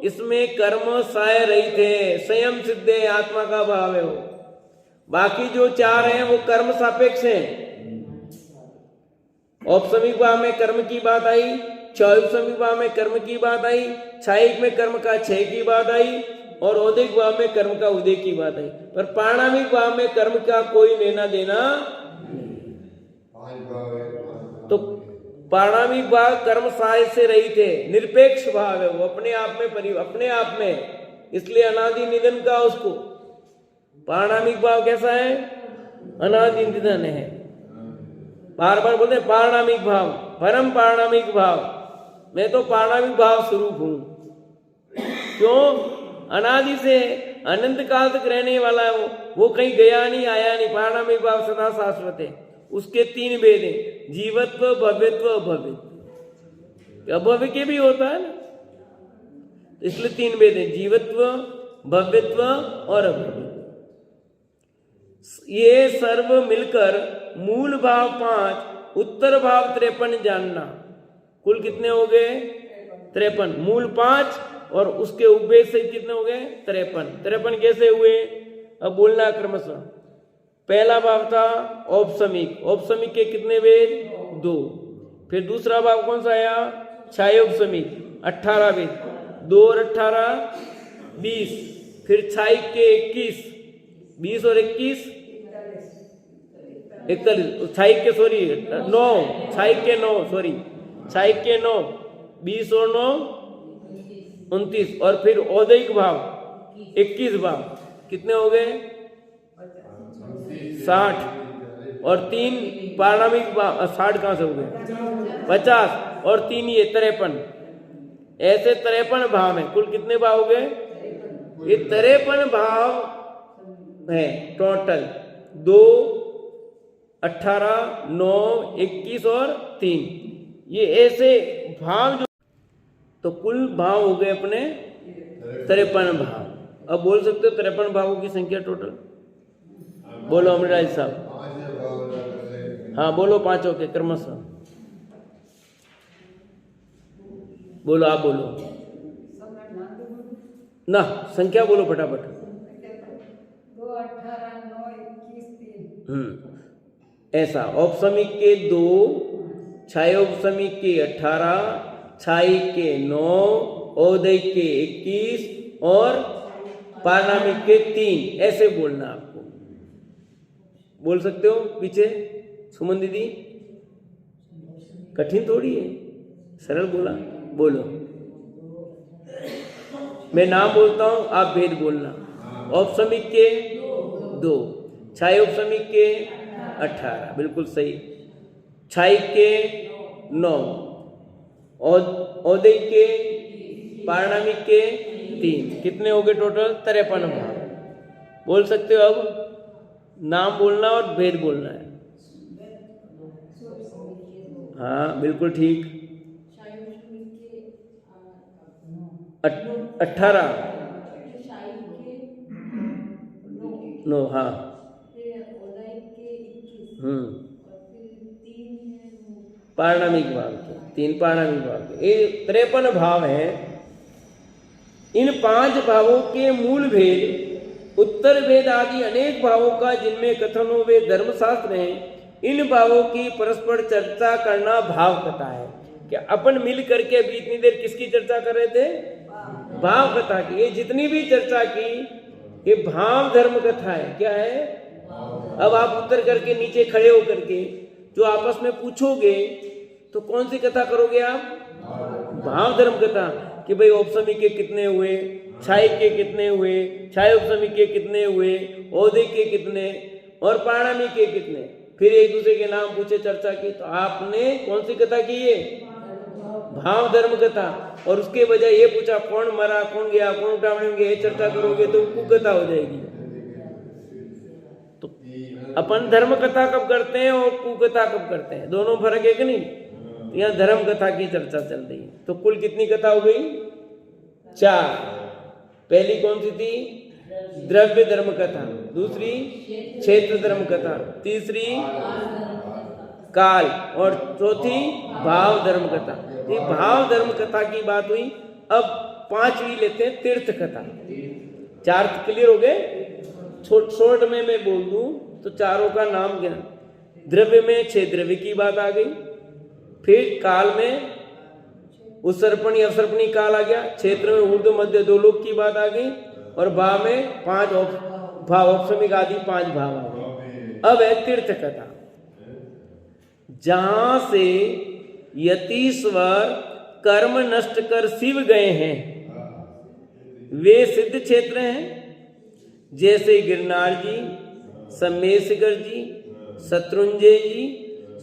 इसमें कर्म साय रहित है, स्वयं सिद्ध है, आत्मा का भाव है वो। बाकी जो 4 हैं वो कर्म सापेक्ष हैं। औपसमिक भाव में कर्म की बात आई, चौपसमिक भाव में कर्म की बात आई, छायिक में कर्म का क्षय की बात आई और औदिक भाव में कर्म का उदय की बात आई। पर पारणामिक भाव में कर्म का कोई लेना देना तो पारणामिक भाव कर्म साय से रहित है, निरपेक्ष भाव है वो, अपने आप में, इसलिए अनादि निधन का उसको। पारणामिक भाव कैसा है? अनादि निधन है। बार बार बोलते हैं पारणामिक भाव, परम पारणामिक भाव। मैं तो पारणामिक भाव स्वरूप हूं। क्यों? अनादि से अनंत काल तक रहने वाला है वो कहीं गया नहीं, आया नहीं। पारणामिक भाव सदा शाश्वत है। उसके 3 भेद हैं, जीवत्व, भव्यत्व, अभव्यत्व। अभव्य के भी होता है ना, इसलिए 3 भेद हैं, जीवत्व, भव्यत्व और अभव्य। ये सर्व मिलकर मूल भाव 5, उत्तर भाव 53 जानना। कुल कितने हो गए? 53। मूल 5 और उसके उपभेद से कितने हो गए? 53। 53 कैसे हुए? अब बोलना क्रमशः। पहला भाव था औपसमिक, औपसमिक के कितने भेद? 2। फिर दूसरा भाव कौन सा आया? छायोपसमिक, 18 भेद, 2 और 18 20। फिर छायिक के 21, 20 और 21 41। छायिक के 9, छायिक के 9, छायिक के 9, 20 और 9 29। और फिर औदयिक भाव 21 भाव कितने हो गए? 60। और 3 पारणामिक भाव 60 कहां से हो गए? 50। और 3 ये 53। ऐसे 53 भाव है। कुल कितने भाव हो गए? ये 53 भाव है टोटल। 2, 18, 9, 21 और 3, ये ऐसे भाव जो, तो कुल भाव हो गए अपने 53 भाव। अब बोल सकते हो 53 भावों की संख्या टोटल? बोलो अमृतराज साहब। हाँ बोलो, पांचों के क्रमशः बोलो। आप बोलो ना, संख्या बोलो फटाफट। 2, 18, 9, 21, 3। ऐसा औपसमिक के 2, छायोपसमिक के 18, छायिक के 9, औदयिक के 21 और पारणामिक के 3। ऐसे बोलना आपको। बोल सकते हो पीछे सुमन दीदी? कठिन थोड़ी है, सरल बोला। बोलो, मैं नाम बोलता हूं, आप भेद बोलना। औपसमिक के 2, छायोपसमिक के 18, बिल्कुल सही। छायिक के 9, औदयिक के, पारणामिक के 3। कितने हो गए टोटल? 53 भाव। बोल सकते हो। अब नाम बोलना और भेद बोलना है। हाँ बिल्कुल ठीक। 18, 9, हाँ। पारणामिक भाव के 3, पारणामिक भाव के। ये 53 भाव हैं। इन 5 भावों के मूल भेद, उत्तर भेद आदि अनेक भावों का जिनमें कथन हो वे धर्मशास्त्र हैं। इन भावों की परस्पर चर्चा करना भाव कथा है। क्या अपन मिल करके अभी इतनी देर किसकी चर्चा कर रहे थे? भाव कथा की। ये जितनी भी चर्चा की ये भाव धर्म कथा है। क्या है? अब आप उत्तर करके नीचे खड़े होकर के जो आपस में पूछोगे तो कौन सी कथा करोगे आप? भाव धर्म कथा कि भाई औपसमी के कितने हुए, छाई के कितने हुए, छाई उपसमी के कितने हुए, औदे के कितने और पाणामी के कितने, फिर एक दूसरे के नाम पूछे, चर्चा की। तो आपने कौन सी कथा की है? भाव धर्म कथा। और उसके बजाय ये पूछा कौन मरा, कौन गया, कौन उठावने में गया, चर्चा करोगे तो कुकथा हो जाएगी। तो अपन धर्म कथा कब करते हैं और कुकथा कब करते हैं, दोनों फर्क है कि नहीं? यहाँ धर्म कथा की चर्चा चल रही है। तो कुल कितनी कथा हो गई? 4। पहली कौन सी थी? द्रव्य धर्म कथा, दूसरी क्षेत्र धर्म कथा, तीसरी काल और चौथी भाव धर्म कथा। ये भाव धर्म कथा की बात हुई। अब 5वीं लेते हैं, तीर्थ कथा। 4 क्लियर हो गए? शॉर्ट में मैं बोल दूं तो चारों का नाम क्या? द्रव्य में 6 द्रव्य की बात आ गई, फिर काल में उत्सर्पणी अवसर्पणी काल आ गया, क्षेत्र में ऊर्ध्व मध्य 2 लोक की बात आ गई, और भाव में 5 भाव औपसमिक आदि 5 भाव आ गए। अब है तीर्थ कथा, जहां से यतीश्वर कर्म नष्ट कर शिव गए हैं, वे सिद्ध क्षेत्र हैं। जैसे गिरनार जी, सम्मेशगर जी, शत्रुंजय जी,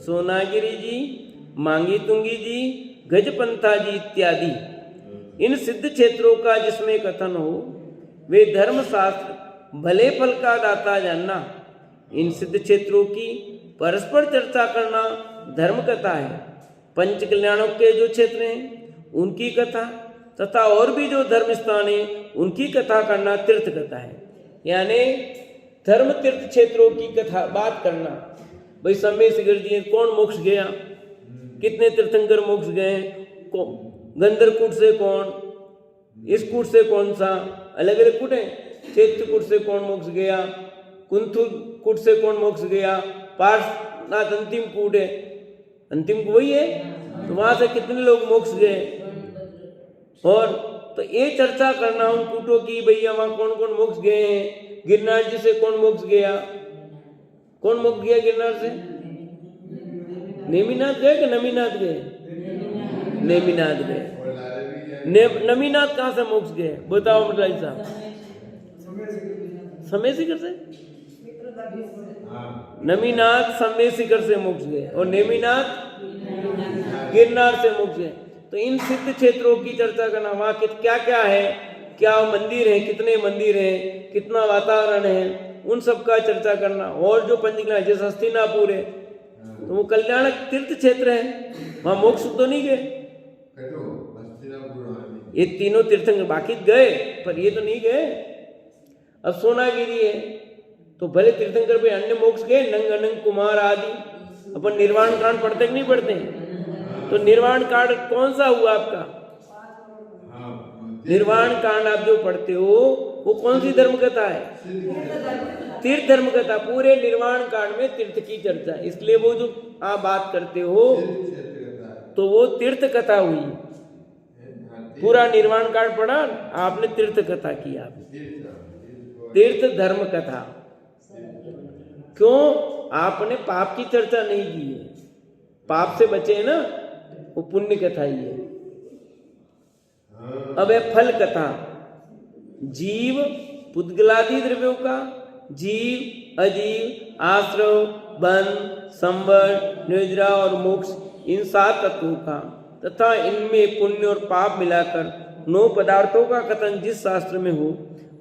सोनागिरी जी, मांगी तुंगी जी, गजपंथा जी इत्यादि इन सिद्ध क्षेत्रों का जिसमें कथन हो, वे धर्मशास्त्र भले फल का दाता जानना। इन सिद्ध क्षेत्रों की परस्पर चर्चा करना धर्म कथा है। पंच कल्याणों के जो क्षेत्र हैं उनकी कथा तथा और भी जो धर्म स्थान है उनकी कथा करना तीर्थ कथा है। यानी धर्म तीर्थ क्षेत्रों की कथा बात करना। भाई समय से गिर दिए, कौन मोक्ष गया, कितने तीर्थंकर मोक्ष गए, गंधर्वकूट से कौन, इस कूट से कौन सा, अलग अलग कूट है, चैत्रकूट से कौन मोक्ष गया, कुंथु कूट से कौन मोक्ष गया, पार्श्वनाथ अंतिम कूट है, अंतिम वही है, तो वहां से कितने लोग मोक्ष गए। और तो ये चर्चा करना उन कूटों की, भैया वहां कौन कौन मोक्ष गए हैं, गिरनार जी से कौन मोक्ष गया, कौन मोक्ष गया गिरनार से, नेमिनाथ गए कि नमीनाथ गए, नेमिनाथ गए। नमीनाथ कहां से मोक्ष गए बताओ मटलाई साहब? समय शिखर से, नमीनाथ समय शिखर से मोक्ष गए और नेमिनाथ गिरनार से मोक्ष गए। तो इन सिद्ध क्षेत्रों की चर्चा करना, वहां क्या क्या है, क्या मंदिर है, कितने मंदिर हैं, कितना वातावरण है, उन सब का चर्चा करना। और जो पंचकल्याण जैसे हस्तिनापुर है तो वो कल्याणक तीर्थ क्षेत्र है, वहां मोक्ष तो नहीं गए, ये तीनों तीर्थंकर बाकी गए पर ये तो नहीं गए। अब सोनागिरी है तो भले तीर्थंकर पे अन्य मोक्ष गए, नंग अनंग कुमार आदि। अपन निर्वाण कांड पढ़ते कि नहीं पढ़ते? तो निर्वाण कांड कौन सा हुआ आपका? निर्वाण कांड आप जो पढ़ते हो वो कौन सी धर्म कथा है? तीर्थ धर्म कथा। पूरे निर्वाण कांड में तीर्थ की चर्चा, इसलिए वो जो आप बात करते हो तो वो तीर्थ कथा हुई। पूरा निर्वाण कांड पढ़ा आपने, तीर्थ कथा की आपने, तीर्थ धर्म कथा। क्यों? आपने पाप की चर्चा नहीं की है, पाप से बचे है ना, वो पुण्य कथा ही है। अब है फल कथा, जीव पुद्गलादि द्रव्यों का, जीव अजीव आश्रव बंध संवर निद्रा और मोक्ष, इन 7 तत्वों का तथा इनमें पुण्य और पाप मिलाकर 9 पदार्थों का कथन जिस शास्त्र में हो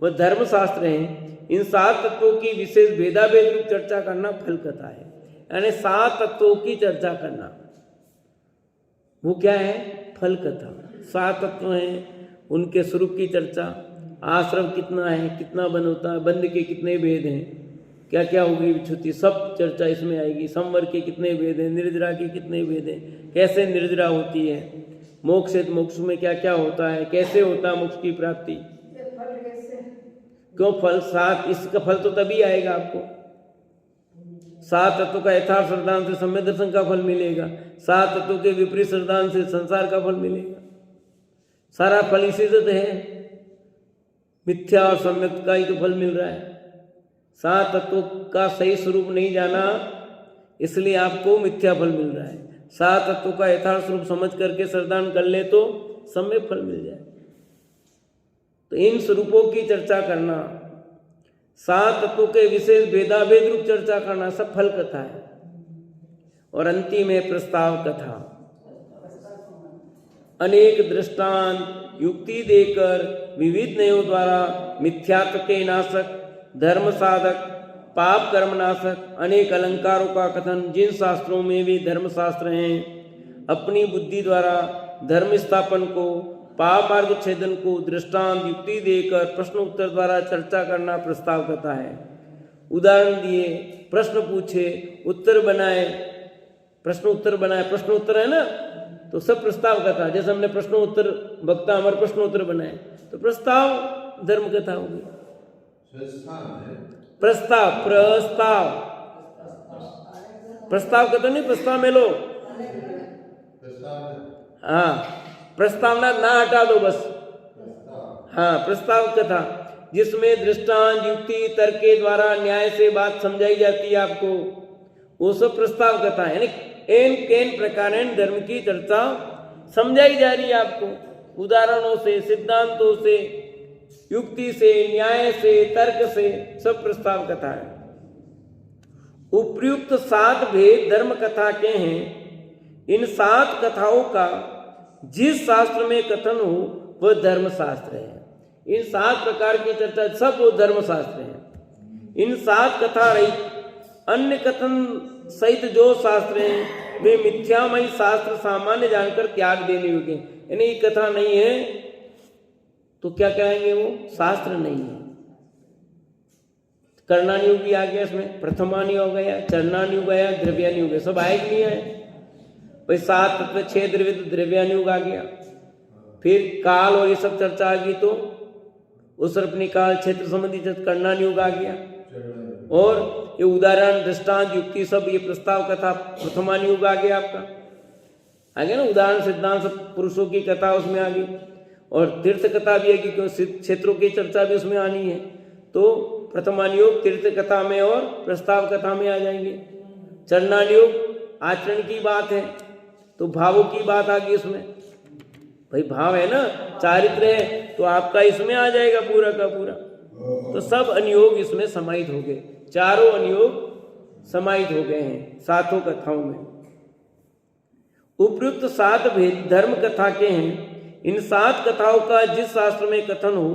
वह धर्म शास्त्र है। इन 7 तत्वों की विशेष भेदाभेद रूप चर्चा करना फल कथा है। यानी 7 तत्वों की चर्चा करना वो क्या है? फल कथा। 7 तत्व हैं, उनके स्वरूप की चर्चा, आश्रम कितना है, कितना बंध होता है, बंध के कितने भेद हैं, क्या क्या होगी विच्छुति, सब चर्चा इसमें आएगी। संवर के कितने भेद हैं, निर्जरा के कितने भेद हैं, कैसे निर्जरा होती है, मोक्ष है, मोक्ष में क्या क्या होता है, कैसे होता है मोक्ष की प्राप्ति, क्यों फल 7, इसका फल तो तभी आएगा आपको। 7 तत्वों का यथार्थ श्रद्धान से सम्यक दर्शन का फल मिलेगा, 7 तत्वों के विपरीत श्रद्धान से संसार का फल मिलेगा। सारा फल इसी से है, मिथ्या और सम्यक का ही तो फल मिल रहा है। सात तत्वों का सही स्वरूप नहीं जाना, इसलिए आपको मिथ्या फल मिल रहा है। सात तत्वों का यथार्थ स्वरूप समझ करके श्रद्धान कर ले तो सम्यक फल मिल जाए। तो इन स्वरूपों की चर्चा करना, सात तत्वों के विशेष भेदाभेद रूप चर्चा करना, सब फल कथा है। और अंतिम है प्रस्ताव कथा। अनेक दृष्टांत युक्ति देकर विविध नयों द्वारा मिथ्यात्व के नाशक, धर्म साधक, पाप कर्म नाशक अनेक अलंकारों का कथन, जिन शास्त्रों में वे धर्म शास्त्र हैं, अपनी बुद्धि द्वारा धर्म स्थापन को, पाप मार्ग छेदन को दृष्टांत युक्ति देकर प्रश्न उत्तर द्वारा चर्चा करना प्रस्ताव कथा है। उदाहरण दिए, प्रश्न पूछे, उत्तर बनाए, प्रश्न उत्तर बनाए, प्रश्न उत्तर है ना, तो सब प्रस्ताव कथा। जैसे हमने प्रश्न उत्तर वक्ता हमारे प्रश्न उत्तर बनाए, तो प्रस्ताव धर्म कथा होगी। प्रस्ताव प्रस्ताव प्रस्ताव कथा नहीं, प्रस्ताव में लो, हाँ प्रस्तावना ना हटा दो बस, हाँ प्रस्ताव कथा जिसमें दृष्टांत युक्ति तर्क के द्वारा न्याय से बात समझाई जाती है आपको, वो सब प्रस्ताव कथा है। यानी एन केन प्रकार धर्म की चर्चा समझाई जा रही है आपको, उदाहरणों से, सिद्धांतों से, युक्ति से, न्याय से, तर्क से, सब प्रस्ताव कथा है। उपयुक्त 7 भेद धर्म कथा के हैं। इन 7 कथाओं का जिस शास्त्र में कथन हो वह धर्म शास्त्र है। इन 7 प्रकार की चर्चा सब वो धर्म शास्त्र है। इन 7 कथा रहित अन्य कथन सहित जो शास्त्र हैं वे मिथ्यामय शास्त्र सामान्य जानकर त्याग देने योग्य। यानी कथा नहीं है तो क्या कहेंगे, वो शास्त्र नहीं है। कर्णानुयोग भी आ गया इसमें, प्रथमानुयोग हो गया, चरणानुयोग हो गया, द्रव्यानुयोग हो गया, सब आए कि नहीं आए भाई। 7 तत्व 6 द्रव्य तो द्रव्यानुयोग आ गया। फिर काल और ये सब चर्चा आ गई तो उत्सर्पणी काल क्षेत्र संबंधी कर्णानुयोग आ गया। और ये उदाहरण दृष्टांत युक्ति सब ये प्रस्ताव कथा प्रथमानुयोग आ गया आपका, आ गया ना। उदाहरण सिद्धांत सब पुरुषों की कथा उसमें आ गई। और तीर्थ कथा भी है क्योंकि क्षेत्रों की चर्चा भी उसमें आनी है, तो प्रथमानुयोग तीर्थ कथा में और प्रस्ताव कथा में आ जाएंगे। चरणानुयोग आचरण की बात है तो भावों की बात आ गई उसमें, भाई भाव है ना, चारित्र है तो आपका इसमें आ जाएगा पूरा का पूरा। तो सब अनुयोग इसमें समाहित हो गए, चारों अनुयोग समाहित हो गए हैं 7 कथाओं में। उपयुक्त 7 भेद धर्म कथा के हैं। इन 7 कथाओं का जिस शास्त्र में कथन हो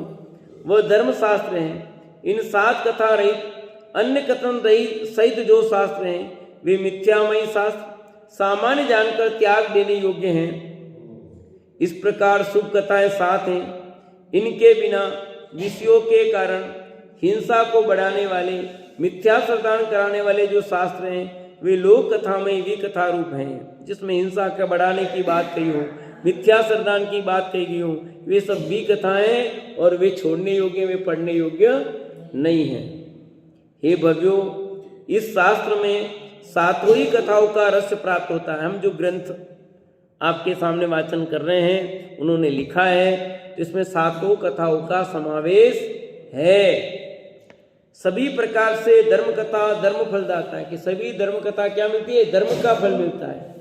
वह धर्म शास्त्र है। इन 7 कथा रहित अन्य कथन रहित सहित जो शास्त्र हैं वे मिथ्यामयी शास्त्र सामान्य जानकर त्याग देने योग्य हैं। इस प्रकार शुभ कथाएं 7 हैं। इनके बिना विषयों के कारण हिंसा को बढ़ाने वाले, मिथ्या श्रद्धान कराने वाले जो शास्त्र हैं वे लोक कथा में भी कथा रूप हैं। जिसमें हिंसा का बढ़ाने की बात कही हो, मिथ्या श्रद्धान की बात कही गई हो, वे सब भी कथाएं और वे छोड़ने योग्य, वे पढ़ने योग्य नहीं है। हे भव्यो, इस शास्त्र में 7 ही कथाओं का रस प्राप्त होता है। हम जो ग्रंथ आपके सामने वाचन कर रहे हैं उन्होंने लिखा है, तो इसमें 7 कथाओं का समावेश है। सभी प्रकार से धर्म कथा धर्म फलदाता है कि सभी धर्म कथा क्या मिलती है, धर्म का फल मिलता है।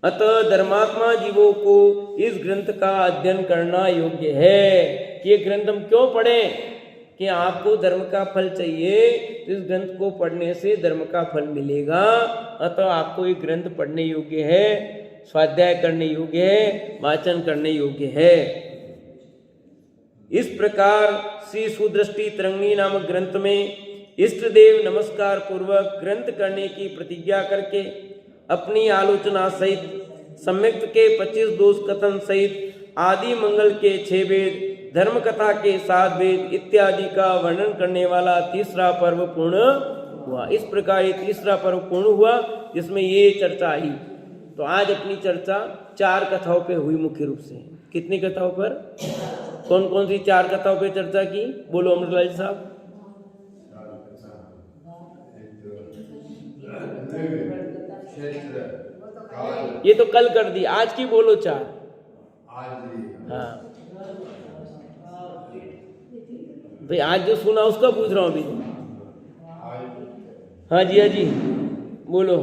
अतः धर्मात्मा जीवों को इस ग्रंथ का अध्ययन करना योग्य है। कि ये ग्रंथ हम क्यों पढ़ें, कि आपको धर्म का फल चाहिए तो इस ग्रंथ को पढ़ने से धर्म का फल मिलेगा। अतः आपको ये ग्रंथ पढ़ने योग्य है, स्वाध्याय करने योग्य है, वाचन करने योग्य है। इस प्रकार श्री सुदृष्टि तरंगिणी नामक ग्रंथ में इष्ट देव नमस्कार पूर्वक ग्रंथ करने की प्रतिज्ञा करके अपनी आलोचना सहित सम्यक्त के 25 दोष कथन सहित आदि मंगल के 6 वेद, धर्म कथा के 7 वेद इत्यादि का वर्णन करने वाला तीसरा पर्व पूर्ण हुआ। इस प्रकार ये तीसरा पर्व पूर्ण हुआ जिसमें ये चर्चा आई। तो आज अपनी चर्चा 4 कथाओं पे हुई मुख्य रूप से। कितनी कथाओं पर, कौन कौन सी 4 कथाओं पे चर्चा की, बोलो अमृतलाल साहब। ये तो कल कर दी, आज की बोलो 4। हाँ भाई आज जो सुना उसका पूछ रहा हूँ अभी। हाँ जी, हाँ जी, बोलो।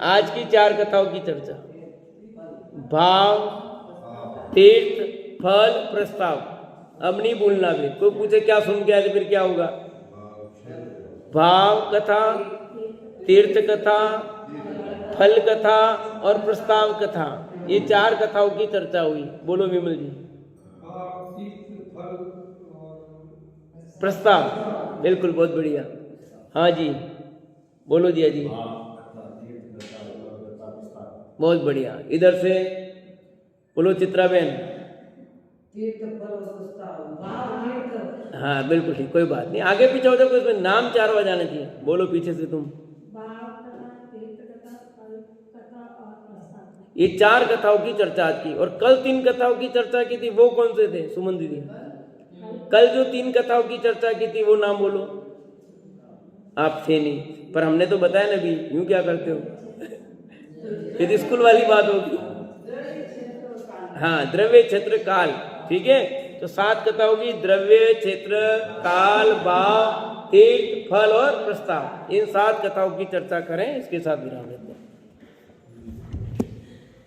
आज की 4 कथाओं की चर्चा। भाव, तीर्थ, फल, प्रस्ताव। अब नहीं भूलना भी। कोई पूछे क्या सुन के आए तो फिर क्या होगा? भाव कथा, तीर्थ कथा, फल कथा और प्रस्ताव कथा, ये 4 कथाओं की चर्चा हुई। बोलो विमल जी। प्रस्ताव, बिल्कुल, बहुत बढ़िया। हाँ जी, बोलो जी। जी, बहुत बढ़िया। इधर से बोलो चित्रा बहन। तीर्थ फल और प्रस्ताव, भाव तीर्थ। हाँ बिल्कुल ठीक, कोई बात नहीं, आगे पीछे हो जाए, इसमें नाम 4 बार जाना चाहिए। बोलो पीछे से तुम। ये 4 कथाओं की चर्चा आज की। और कल 3 कथाओं की चर्चा की थी, वो कौन से थे सुमन दीदी? कल जो 3 कथाओं की चर्चा की थी वो नाम बोलो। आप थे नहीं, पर हमने तो बताया ना भी, यूं क्या करते हो? ये तो स्कूल वाली बात होगी। हाँ, द्रव्य, क्षेत्र, काल, ठीक है। तो 7 कथा होगी, द्रव्य, क्षेत्र, काल, भाव, तीर्थ, फल और प्रस्ताव। इन 7 कथाओं की चर्चा करें, इसके साथ विराम देते हैं।